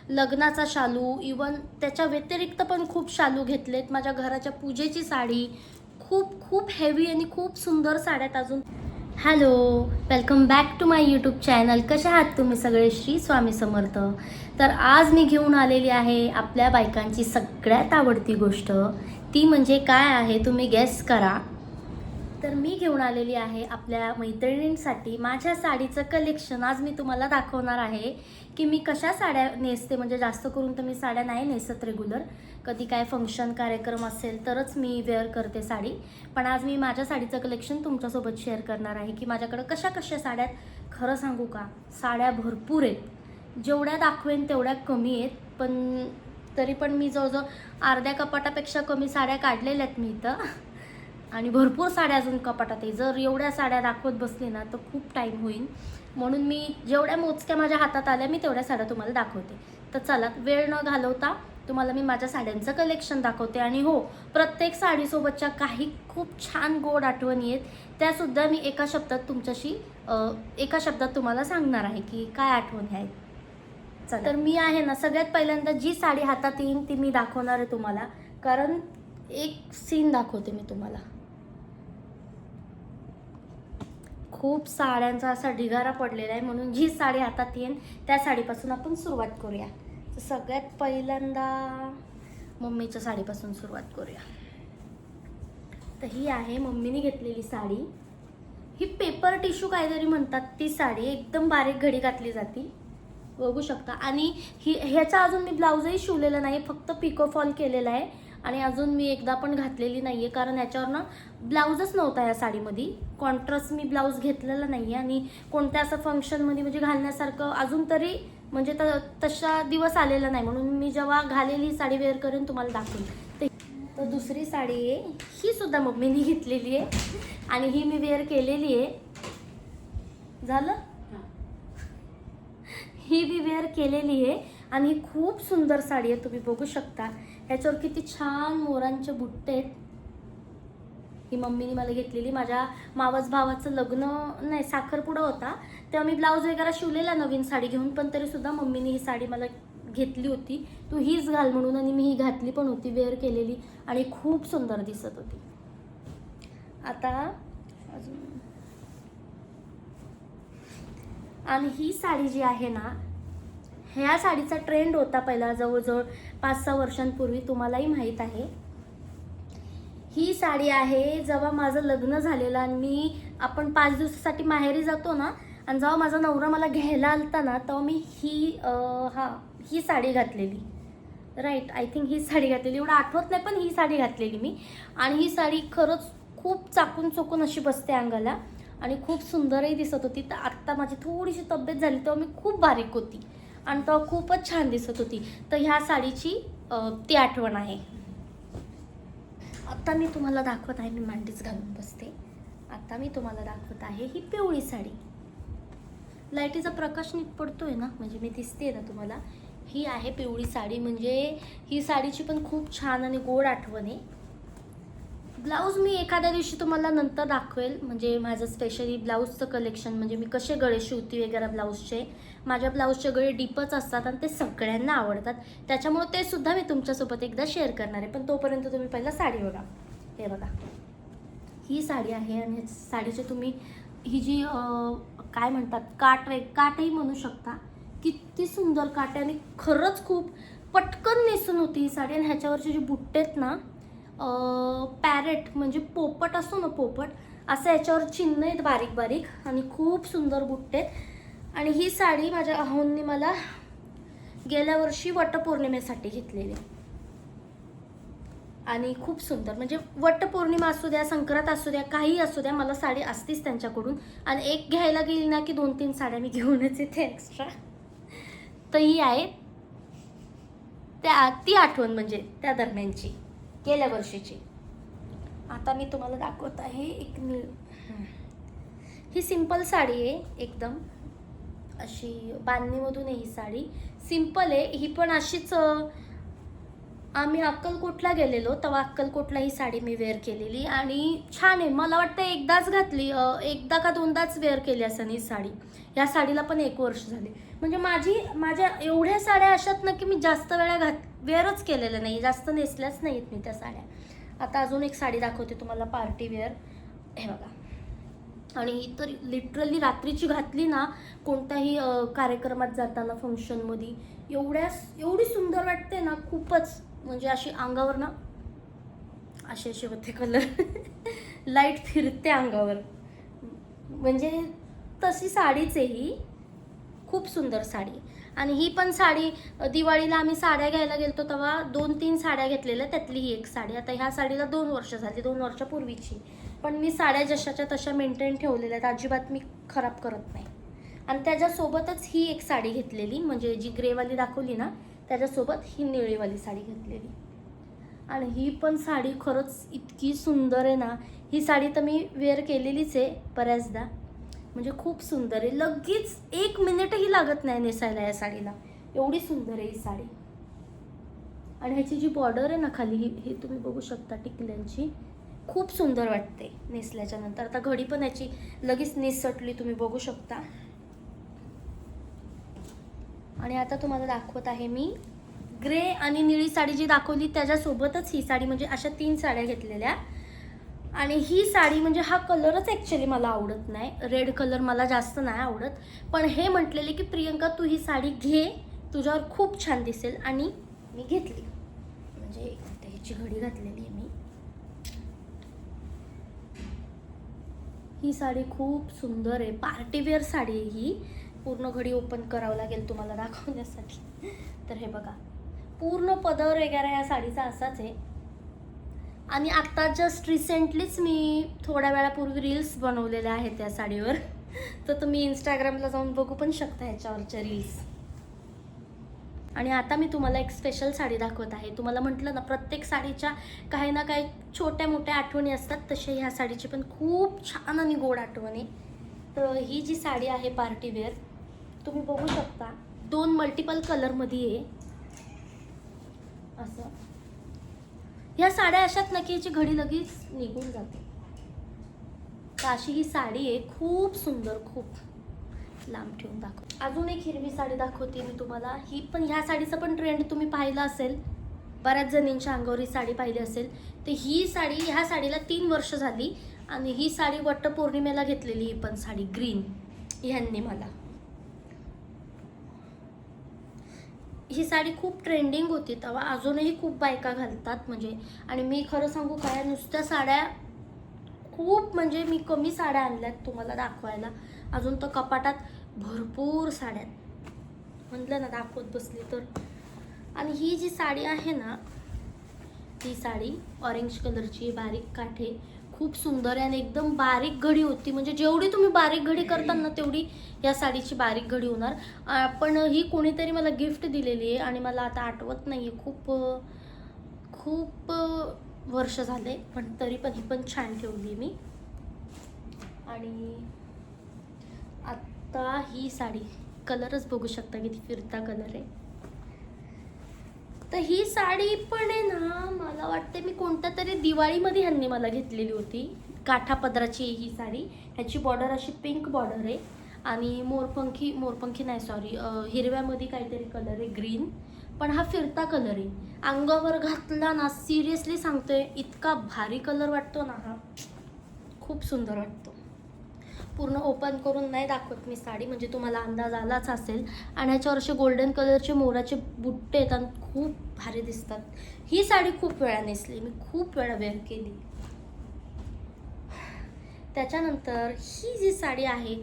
लग्नाचा शालू, इवन त्याच्या व्यतिरिक्त पण खूप शालू घेतलेत. माझ्या घराच्या पूजेची साडी, खूप खूप हेवी आणि खूप सुंदर साड्यात अजून. Hello, welcome back to my YouTube channel. कशा आहात तुम्ही सगळे? श्री स्वामी समर्थ. तर आज मी घेऊन आलेली आहे आपल्या बायकांची सगळ्यात आवडती गोष्ट. ती म्हणजे काय आहे तुम्ही गेस करा. तर मी घेऊन आलेली आहे आपल्या मैत्रिणींसाठी माझ्या साडीचं कलेक्शन. आज मी तुम्हाला दाखवणार आहे की मी कशा साड्या नेसते. म्हणजे जास्त करून तर मी साड्या नाही नेसत रेग्युलर. कधी काय फंक्शन कार्यक्रम असेल तरच मी वेअर करते साडी. पण आज मी माझ्या साडीचं कलेक्शन तुमच्यासोबत शेअर करणार आहे की माझ्याकडं कशा कशा साड्या. खरं सांगू का, साड्या भरपूर आहेत. जेवढ्या दाखवेन तेवढ्या कमी आहेत. पण तरी पण मी जवळजवळ अर्ध्या कपाटापेक्षा कमी साड्या काढलेल्या आहेत मी इथं. आणि भरपूर साड्या अजून कपाटात आहे. जर एवढ्या साड्या दाखवत बसले ना तर खूप टाईम होईल. म्हणून मी जेवढ्या मोजक्या माझ्या हातात आल्या मी तेवढ्या साड्या तुम्हाला दाखवते. तर चला, वेळ न घालवता तुम्हाला मी माझ्या साड्यांचं कलेक्शन दाखवते. आणि हो, प्रत्येक साडीसोबतच्या काही खूप छान गोड आठवणी आहेत. त्यासुद्धा मी एका शब्दात तुम्हाला सांगणार आहे की काय आठवणी आहेत. चला, तर मी आहे ना, सगळ्यात पहिल्यांदा जी साडी हातात येईन ती मी दाखवणार आहे तुम्हाला. कारण एक सीन दाखवते मी तुम्हाला. खूप साड्यांचा असा ढिगारा पडलेला आहे, म्हणून जी साडी हातात येईल त्या साडीपासून आपण सुरुवात करूया. तर सगळ्यात पहिल्यांदा मम्मीच्या साडीपासून सुरुवात करूया. तर ही आहे मम्मीने घेतलेली साडी. ही पेपर टिश्यू काहीतरी म्हणतात ती साडी. एकदम बारीक घडी घातली जाते, बघू शकता. आणि ह्याचा अजून मी ब्लाऊजही शिवलेला नाही, फक्त पिको फॉल केलेला आहे. आणि अजून मी एकदा पण घातलेली नाही आहे, कारण ह्याच्यावर ना ब्लाऊजच नव्हता या साडीमध्ये. कॉन्ट्रास्ट मी ब्लाऊज घेतलेला नाही आहे. आणि कोणत्या असं फंक्शनमध्ये म्हणजे घालण्यासारखं अजून तरी म्हणजे तशा दिवस आलेला नाही. म्हणून मी जेव्हा घालेली साडी वेअर करून तुम्हाला दाखवेन. तर दुसरी साडी आहे, ही सुद्धा मम्मीने घेतलेली आहे आणि ही मी वेअर केलेली आहे. झालं, ही मी वेअर केलेली आहे. आणि ही खूप सुंदर साडी आहे, तुम्ही बघू शकता. ह्याच्यावर किती छान मोरांचे बुट्टे आहेत. ही मम्मीने मला घेतलेली. माझ्या मावस भावाचं लग्न नाही, साखरपुडा होता, तेव्हा मी ब्लाऊज वगैरे शिवलेला नवीन साडी घेऊन. पण तरी सुद्धा मम्मीने ही साडी मला घेतली होती, तू हीच घाल म्हणून. आणि मी ही घातली पण होती, वेअर केलेली, आणि खूप सुंदर दिसत होती. आता अजून, आणि ही साडी जी आहे ना, ह्या साडीचा ट्रेंड होता पहिला जवळजवळ 5-6 वर्षांपूर्वी, तुम्हालाही माहीत आहे. ही साडी आहे जेव्हा माझं लग्न झालेलं आणि आपण 5 दिवसासाठी माहेरी जातो ना, आणि जेव्हा माझा नवरा मला घ्यायला आलता ना, तेव्हा मी ही साडी घातलेली. राईट, आय थिंक ही साडी घातलेली, एवढं आठवत नाही, पण ही साडी घातलेली मी. आणि ही साडी खरंच खूप चाकून चोकून अशी बसते अंगाला आणि खूप सुंदरही दिसत होती. तर आत्ता माझी थोडीशी तब्येत झाली तेव्हा मी खूप बारीक होती आणि तेव्हा खूपच छान दिसत होती. तर ह्या साडीची ती आठवण आहे. आता मी तुम्हाला दाखवत आहे, मी मांडीच घालून बसते. आता मी तुम्हाला दाखवत आहे ही पिवळी साडी. लाईटीचा प्रकाश नीट पडतोय ना, म्हणजे मी दिसते ना तुम्हाला. ही आहे पिवळी साडी. म्हणजे ही साडीची पण खूप छान आणि गोड आठवण आहे. ब्लाऊज मी एखाद्या दिवशी तुम्हाला नंतर दाखवेल. म्हणजे माझं स्पेशली ब्लाऊजचं कलेक्शन, म्हणजे मी कसे गळे शिवते वगैरे ब्लाऊजचे. माझ्या ब्लाऊजचे गळे डीपच असतात आणि ते सगळ्यांना आवडतात, त्याच्यामुळे ते सुद्धा मी तुमच्यासोबत एकदा शेअर करणार आहे. पण तोपर्यंत तुम्ही पहिला साडी बघा. हे बघा, ही साडी आहे. आणि साडीचे तुम्ही ही जी काय म्हणतात, काठही म्हणू शकता. किती सुंदर काठ आहे आणि खरंच खूप पटकन नेसून होती ही साडी. आणि ह्याच्यावरचे जे बुट्टे आहेत ना, पॅरेट म्हणजे पोपट असतो ना, पोपट असं याच्यावर चिन्ह आहेत बारीक बारीक, आणि खूप सुंदर बुट्टे आहेत. आणि ही साडी माझ्या अहोंनी मला गेल्या वर्षी वटपौर्णिमेसाठी घेतलेली. आणि खूप सुंदर, म्हणजे वटपौर्णिमा असू द्या, संक्रांत असू द्या, काही असू द्या, मला साडी असतीच त्यांच्याकडून. आणि एक घ्यायला गेली ना की 2-3 साड्या मी घेऊनच येते एक्स्ट्रा. तर ही आहे ती आठवण, म्हणजे त्या दरम्यानची, गेल्या वर्षीची. आता मी तुम्हाला दाखवत आहे ही सिंपल साडी आहे, एकदम अशी बांधणीमधून आहे ही साडी. सिंपल आहे ही, पण अशीच आम्ही अक्कलकोटला गेलेलो, तेव्हा अक्कलकोटला ही साडी मी वेअर केलेली आणि छान आहे. मला वाटतं एकदाच घातली, एकदा का दोनदाच वेअर केली असं ही साडी. या साडीला पण 1 वर्ष झाले. म्हणजे माझ्या एवढ्या साड्या अशात ना की मी जास्त वेळा वेअरच केलेलं नाही, जास्त नेसल्याच नाहीत मी त्या साड्या. आता अजून एक साडी दाखवते तुम्हाला पार्टी वेअर. हे बघा. आणि ही तर लिटरली रात्रीची घातली ना कोणत्याही कार्यक्रमात जाताना, फंक्शनमध्ये एवढी सुंदर वाटते ना, खूपच. म्हणजे अशी अंगावर ना असे होते कलर लाईट फिरते अंगावर. म्हणजे तशी साडीच आहे ही, खूप सुंदर साडी. आणि ही पण साडी दिवाळीला आम्ही साड्या घ्यायला गेलतो तेव्हा 2-3 साड्या घेतलेल्या, त्यातली ही एक साडी. आता ह्या साडीला 2 वर्ष झाली, 2 वर्षापूर्वीची. पण मी साड्या जशाच्या तशा मेंटेन ठेवलेल्या आहेत, अजिबात मी खराब करत नाही. आणि त्याच्यासोबतच ही एक साडी घेतलेली, म्हणजे जी ग्रेवाली दाखवली ना त्याच्यासोबत ही निळीवाली साडी घेतलेली. आणि ही पण साडी खरंच इतकी सुंदर आहे ना. ही साडी तर मी वेअर केलेलीच आहे बऱ्याचदा. म्हणजे खूप सुंदर आहे, लगेच 1 मिनिटही लागत नाही नेसायला या साडीला, एवढी सुंदर आहे ही साडी. आणि ह्याची जी बॉर्डर आहे ना खाली, ही तुम्ही बघू शकता टिकल्यांची, खूप सुंदर वाटते नेसल्याच्या नंतर. आता घडी पण याची लगेच निसटली, तुम्ही बघू शकता. आणि आता तुम्हाला दाखवत आहे मी ग्रे आणि निळी साडी जी दाखवली त्याच्यासोबतच ही साडी, म्हणजे अशा 3 साड्या घेतलेल्या. आणि ही साडी म्हणजे हा कलरच ॲक्च्युली मला आवडत नाही, रेड कलर मला जास्त नाही आवडत. पण हे म्हटलेले की प्रियंका तू ही साडी घे, तुझ्यावर खूप छान दिसेल. आणि मी घेतली. म्हणजे ह्याची घडी घातलेली आहे मी. ही साडी खूप सुंदर आहे, पार्टीवेअर साडी आहे ही. पूर्ण घडी ओपन करावं लागेल तुम्हाला दाखवण्यासाठी. तर हे बघा, पूर्ण पदर वगैरे या साडीचा असाच आहे. आणि आत्ता जस्ट रिसेंटलीच मी थोड्या वेळापूर्वी रील्स बनवलेल्या आहेत त्या साडीवर, तर तुम्ही इंस्टाग्रामला जाऊन बघू पण शकता ह्याच्यावरच्या रील्स. आणि आता मी तुम्हाला एक स्पेशल साडी दाखवत आहे. तुम्हाला म्हटलं ना प्रत्येक साडीच्या काही ना काही छोट्या मोठ्या आठवणी असतात, तसे ह्या साडीची पण खूप छान आणि गोड आठवणी. तर ही जी साडी आहे पार्टीवेअर, तुम्ही बघू शकता 2 मल्टिपल कलरमध्ये आहे असं. ह्या साड्या अशात ना की याची घडी लगेच निघून जाते. तर अशी ही साडी आहे, खूप सुंदर, खूप लांब ठेवून दाखव. अजून एक हिरवी साडी दाखवते मी तुम्हाला. ही पण, ह्या साडीचा पण ट्रेंड तुम्ही पाहिला असेल, बऱ्याच जणींच्या अंगावर ही साडी पाहिली असेल. तर ही साडी, ह्या साडीला 3 वर्ष झाली. आणि ही साडी वटपौर्णिमेला घेतलेली, ही पण साडी ग्रीन ह्यांनी मला. ही साडी खूप ट्रेंडिंग होती तेव्हा, अजूनही खूप बायका घालतात म्हणजे. आणि मी खरं सांगू काय, नुसत्या साड्या खूप, म्हणजे मी कमी साड्या आणल्यात तुम्हाला दाखवायला. अजून तर कपाटात भरपूर साड्या, म्हटलं ना दाखवत बसली तर. आणि ही जी साडी आहे ना, ही साडी ऑरेंज कलरची, बारीक काठे, खूप सुंदर आहे. आणि एकदम बारीक घडी होती, म्हणजे जेवढी तुम्ही बारीक घडी करता ना तेवढी या साडीची बारीक घडी होणार. पण ही कोणीतरी मला गिफ्ट दिलेली आहे आणि मला आता आठवत नाही आहे, खूप वर्ष झाले. पण तरी पण ही पण छान ठेवली मी. आणि आता ही साडी, कलरच बघू शकता किती फिरता कलर आहे. तर ही साडी पण आहे ना, मला वाटते मी कोणत्या तरी दिवाळीमध्ये ह्यांनी मला घेतलेली होती. काठा पदराची ही साडी. ह्याची बॉर्डर अशी पिंक बॉर्डर आहे आणि मोरपंखी नाही, सॉरी, हिरव्यामध्ये काहीतरी कलर आहे, ग्रीन. पण हा फिरता कलर आहे. अंगावर घातला ना, सिरियसली सांगतोय, इतका भारी कलर वाटतो ना हा, खूप सुंदर वाटतो. पूर्ण ओपन करून नाही दाखवत मी साडी, म्हणजे तुम्हाला अंदाज आलाच असेल. आणि ह्याच्यावर असे गोल्डन कलरचे मोराचे बुट्टे आहेत आणि खूप भारी दिसतात. ही साडी खूप वेळा नेसली मी, खूप वेळा वेअर केली. त्याच्यानंतर ही जी साडी आहे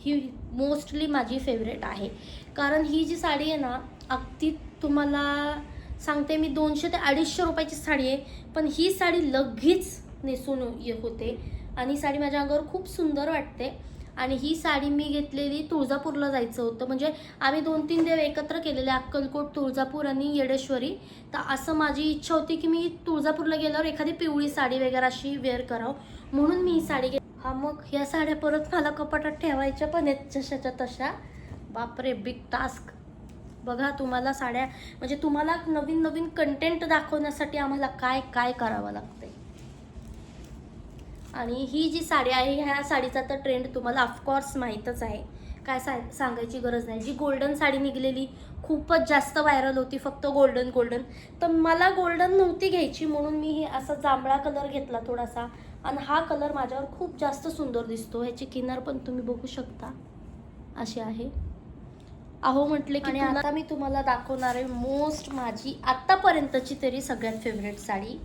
ही मोस्टली माझी फेवरेट आहे. कारण ही जी साडी आहे ना, अगदी तुम्हाला सांगते मी 200 ते 250 रुपयाची साडी आहे. पण ही साडी लगेच नेसून होते आणि साडी माझ्या अंगावर खूप सुंदर वाटते. आणि ही साडी मी घेतलेली, तुळजापूरला जायचं होतं, म्हणजे आम्ही 2-3 देव एकत्र केलेले, अक्कलकोट, तुळजापूर आणि येडेश्वरी. तर असं माझी इच्छा होती की मी तुळजापूरला गेल्यावर एखादी पिवळी साडी वगैरे अशी वेअर करावं, म्हणून मी ही साडी हा, मग ह्या साड्या परत मला कपाटात ठेवायच्या पण आहेत जशाच्या तशा. बापरे, बिग टास्क. बघा तुम्हाला साड्या म्हणजे तुम्हाला नवीन नवीन कंटेंट दाखवण्यासाठी आम्हाला काय काय करावं लागतंय. आणि ही जी साडी आहे ह्या साडीचा तर ट्रेंड तुम्हाला ऑफकोर्स माहीतच आहे, काय सांगायची गरज नाही. जी गोल्डन साडी निघलेली खूपच जास्त व्हायरल होती, फक्त गोल्डन गोल्डन. तर मला गोल्डन नव्हती घ्यायची म्हणून मी हे असा जांभळा कलर घेतला थोडासा, आणि हा कलर माझ्यावर खूप जास्त सुंदर दिसतो. ह्याची किनार पण तुम्ही बघू शकता अशी आहे. अहो म्हटले की आता मी तुम्हाला दाखवणार आहे मोस्ट माझी आत्तापर्यंतची तरी सगळ्यात फेवरेट साडी.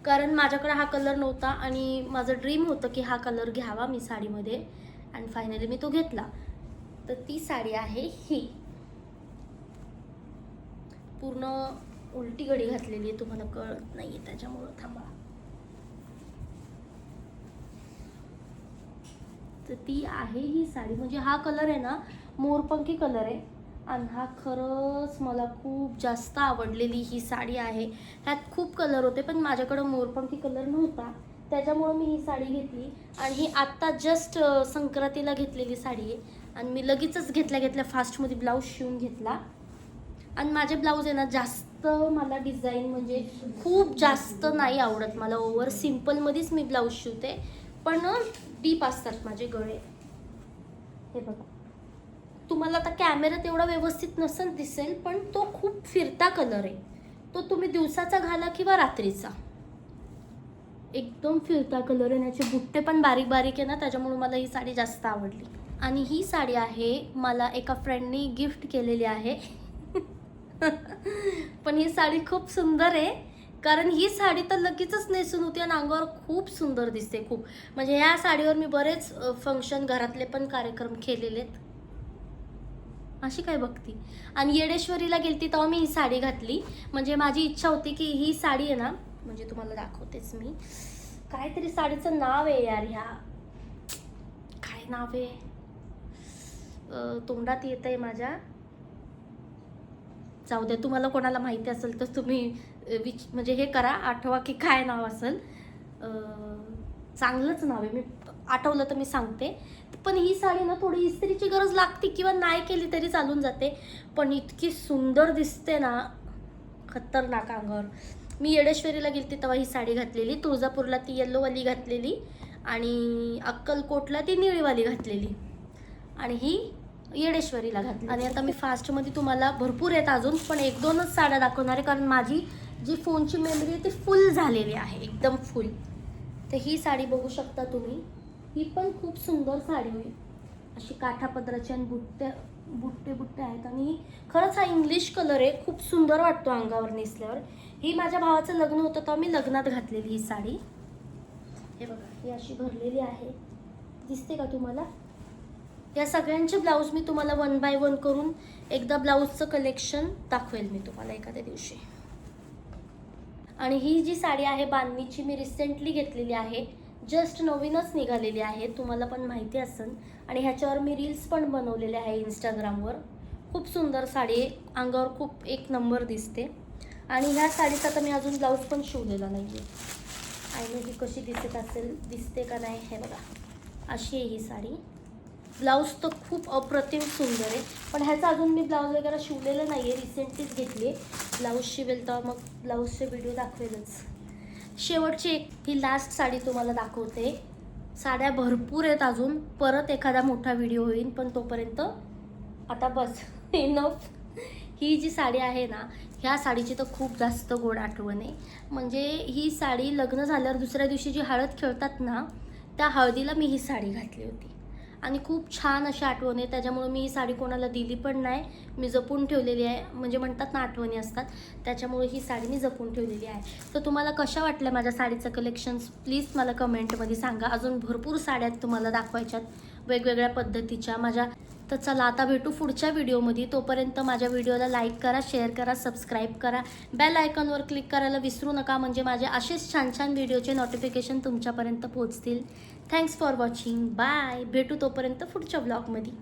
कारण माझ्याकडे हा कलर नव्हता आणि माझं ड्रीम होतं की हा कलर घ्यावा मी साडीमध्ये, आणि फायनली मी तो घेतला. तर ती साडी आहे ही. पूर्ण उलटी घडी घातलेली आहे, तुम्हाला कळत नाहीये त्याच्यामुळं थांबा. तर ती आहे ही साडी. म्हणजे हा कलर आहे ना मोरपंखी कलर आहे, आणि हा खरंच मला खूप जास्त आवडलेली ही साडी आहे. ह्यात खूप कलर होते पण माझ्याकडं मोरपंखी कलर नव्हता, त्याच्यामुळं मी ही साडी घेतली. आणि ही आत्ता जस्ट संक्रांतीला घेतलेली साडी आहे, आणि मी लगेचच घेतल्या फास्टमध्ये ब्लाऊज शिवून घेतला. आणि माझे ब्लाऊज आहे ना जास्त मला डिझाईन म्हणजे खूप जास्त नाही आवडत मला. ओव्हर सिम्पलमध्येच मी ब्लाऊज शिवते, पण डीप असतात माझे गळे. हे बघा, तुम्हाला आता कॅमेऱ्यात एवढा व्यवस्थित नसेल दिसेल, पण तो खूप फिरता कलर आहे. तो तुम्ही दिवसाचा घाला किंवा रात्रीचा, एकदम फिरता कलर आहे. याचे बुट्टे पण बारीक बारीक आहे ना, त्याच्यामुळे मला ही साडी जास्त आवडली. आणि ही साडी आहे मला एका फ्रेंडनी गिफ्ट केलेली आहे. पण ही साडी खूप सुंदर आहे, कारण ही साडी तर लगेचच नेसून होती आणि अंगावर खूप सुंदर दिसते खूप. म्हणजे ह्या साडीवर मी बरेच फंक्शन घरातले पण कार्यक्रम केलेले आहेत. अशी काय बघती. आणि येडेश्वरीला गेलती तेव्हा मी ही साडी घातली. म्हणजे माझी इच्छा होती की ही साडी आहे ना, म्हणजे तुम्हाला दाखवतेच मी. काहीतरी साडीचं नाव आहे यार, ह्या काय नाव आहे तोंडात येत आहे माझ्या. जाऊ द्या, तुम्हाला कोणाला माहिती असेल तर तुम्ही म्हणजे हे करा, आठवा की काय नाव असेल. चांगलंच नाव आहे, मी आठवलं तर मी सांगते. पण ही साडी ना थोडी इस्त्रीची गरज लागते किंवा नाही केली तरी चालून जाते, पण इतकी सुंदर दिसते ना, खतरनाक अंगावर. मी येडेश्वरीला गेलते तेव्हा ही साडी घातलेली, तुळजापूरला ती येल्लोवाली घातलेली, आणि अक्कलकोटला ती निळीवाली घातलेली, आणि ही येडेश्वरीला घातली. आणि आता मी फास्टमध्ये तुम्हाला भरपूर आहेत अजून, पण 1-2च साड्या दाखवणार आहे, कारण माझी जी फोनची मेमरी आहे ती फुल झालेली आहे, एकदम फुल. तर ही साडी बघू शकता तुम्ही, ही पण खूप सुंदर साडी होईल. अशी काठापदराची आणि बुट्टे आहेत. आणि खरंच हा इंग्लिश कलर आहे, खूप सुंदर वाटतो अंगावर नेसल्यावर. ही माझ्या भावाचं लग्न होतं तेव्हा मी लग्नात घातलेली ही साडी. हे बघा, ही अशी भरलेली आहे, दिसते का तुम्हाला. या सगळ्यांचे ब्लाऊज मी तुम्हाला 1 बाय 1 करून एकदा ब्लाऊजचं कलेक्शन दाखवेल मी तुम्हाला एखाद्या दिवशी. आणि ही जी साडी आहे बांधणीची, मी रिसेंटली घेतलेली आहे, जस्ट नवीनच निघालेली आहे, तुम्हाला पण माहिती असेल. आणि ह्याच्यावर मी रील्स पण बनवलेले आहे इंस्टाग्रामवर. खूप सुंदर साडी आहे, अंगावर खूप एक नंबर दिसते. आणि ह्या साडीचा तर मी अजून ब्लाऊज पण शिवलेला नाही आहे. आणि ही कशी दिसत असेल, दिसते का नाही, हे बघा अशी आहे ही साडी. ब्लाऊज तर खूप अप्रतिम सुंदर आहे, पण ह्याचा अजून मी ब्लाऊज वगैरे शिवलेलं नाही आहे, रिसेंटलीच घेतली आहे. ब्लाऊज शिवेल तर मग ब्लाऊजचे व्हिडिओ दाखवेलच. शेवटची एक ही लास्ट साडी तुम्हाला दाखवते. साड्या भरपूर आहेत अजून, परत एखादा मोठा व्हिडिओ होईल, पण तोपर्यंत आता बस इनफ. ही जी साडी आहे ना, ह्या साडीची तर खूप जास्त गोड आठवण आहे. म्हणजे ही साडी लग्न झाल्यावर दुसऱ्या दिवशी जी हळद खेळतात ना, त्या हळदीला मी ही साडी घातली होती, आणि खूप छान अशी आठवण आहे. त्याच्यामुळे मी ही साडी कोणाला दिली पण नाही, मी जपून ठेवलेली आहे. म्हणजे म्हणतात ना आठवणी असतात, त्याच्यामुळे ही साडी मी जपून ठेवलेली आहे. तर तुम्हाला कशा वाटल्या माझ्या साडीचं कलेक्शन्स, प्लीज मला कमेंटमध्ये सांगा. अजून भरपूर साड्या तुम्हाला दाखवायच्यात वेगवेगळ्या पद्धतीच्या माझ्या. तर चला आता भेटू पुढच्या व्हिडिओमध्ये. तोपर्यंत माझ्या व्हिडिओला लाईक करा, शेअर करा, सबस्क्राईब करा, बेल आयकॉनवर क्लिक करायला विसरू नका, म्हणजे माझे असेच छान छान व्हिडिओचे नोटिफिकेशन तुमच्यापर्यंत पोहोचतील. Thanks for watching. बाय. भेटू तोपर्यंत पुढच्या ब्लॉगमध्ये.